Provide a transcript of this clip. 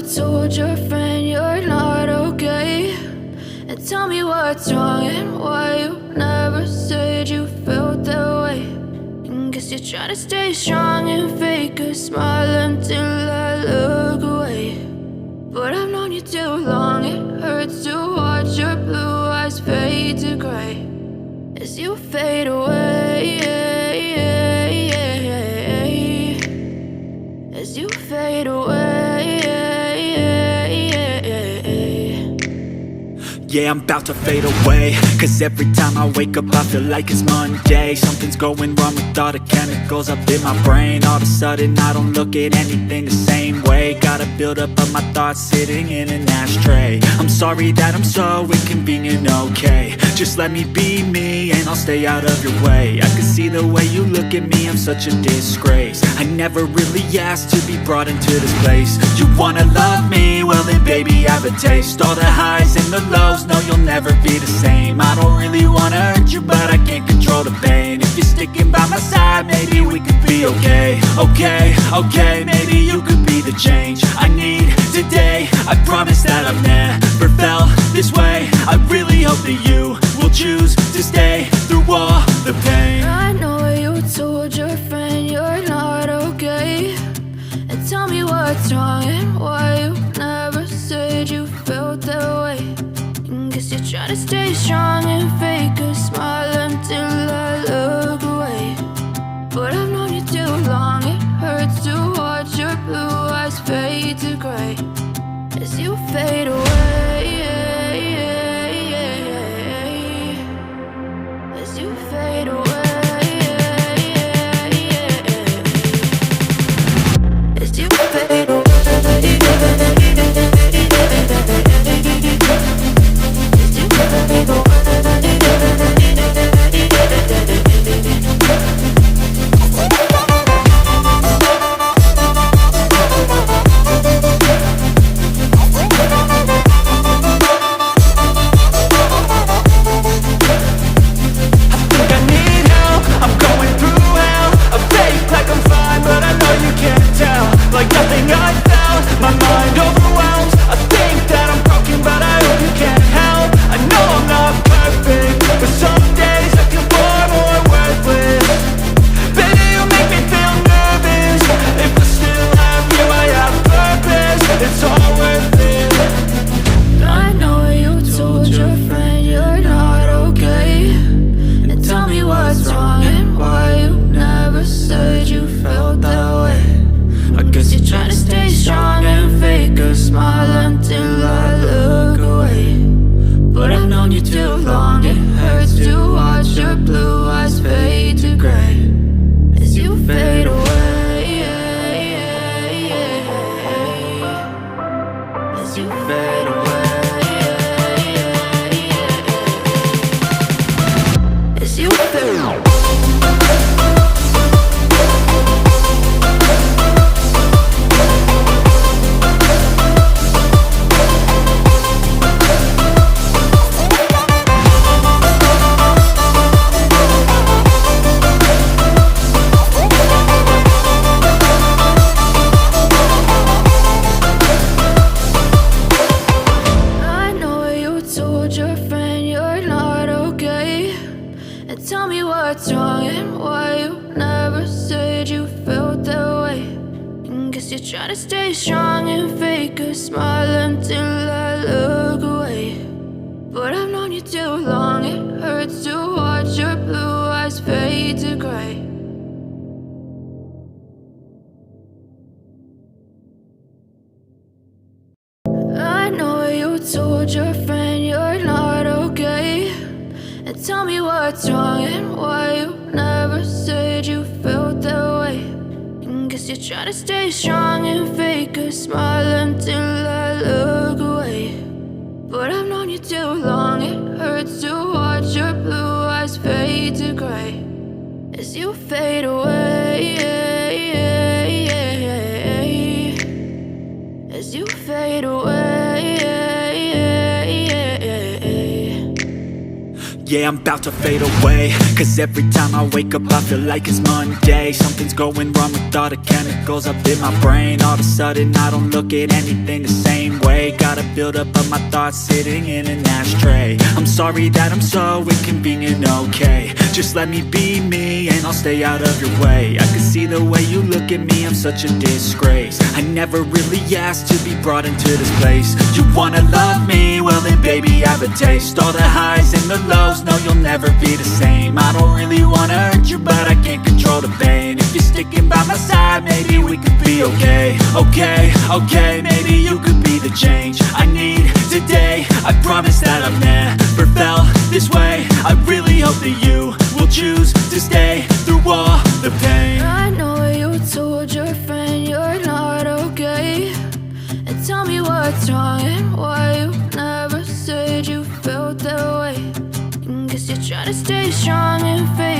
told your friend you're not okay? And tell me what's wrong and why you never said you felt that way. And guess you're trying to stay strong and fake a smile until I look away. But I've known you too long, it hurts to watch your blue eyes fade to grey as you fade away, as you fade away. Yeah, I'm about to fade away, cause every time I wake up I feel like it's Monday. Something's going wrong with all the chemicals up in my brain. All of a sudden I don't look at anything the same way. Gotta build up of my thoughts sitting in an ashtray. I'm sorry that I'm so inconvenient, okay? Just let me be me and I'll stay out of your way. I can see the way you look at me, I'm such a disgrace. I never really asked to be brought into this place. You wanna love me? Well then baby I have a taste. All the highs and the lows, no, you'll never be the same. I don't really wanna hurt you, but I can't control the pain. If you're sticking by my side, maybe we could be okay. Okay, maybe you could be the change I need today. I promise that I've never felt this way. I really hope that you will choose to stay through all the pain. I know you told your friend you're not okay. And tell me what's wrong and why you never said you felt that way. Guess you're trying to stay strong and fake a smile until I look away. But I've known you too long, it hurts to watch your blue eyes fade to grey as you fade away, as you fade away, as you fade away. Yeah, I'm about to fade away, cause every time I wake up I feel like it's Monday. Something's going wrong with all the chemicals up in my brain. All of a sudden I don't look at anything the same way. Gotta build up of my thoughts sitting in an ashtray. I'm sorry that I'm so inconvenient, okay. Just let me be me and I'll stay out of your way. I can see the way you look at me, I'm such a disgrace. I never really asked to be brought into this place. You wanna love me? Well then baby have a taste. All the highs and the lows, no you'll never be the same. I don't really wanna hurt you but I can't control the pain. If you're sticking by my side, maybe we could be okay. Okay, maybe you could be the change I need today. I promise that I've never felt this way. I really hope that you will choose to stay through all the pain. I know you told your friend you're not okay, and tell me what's wrong and why you never said you felt that way. Guess you're trying to stay strong and fake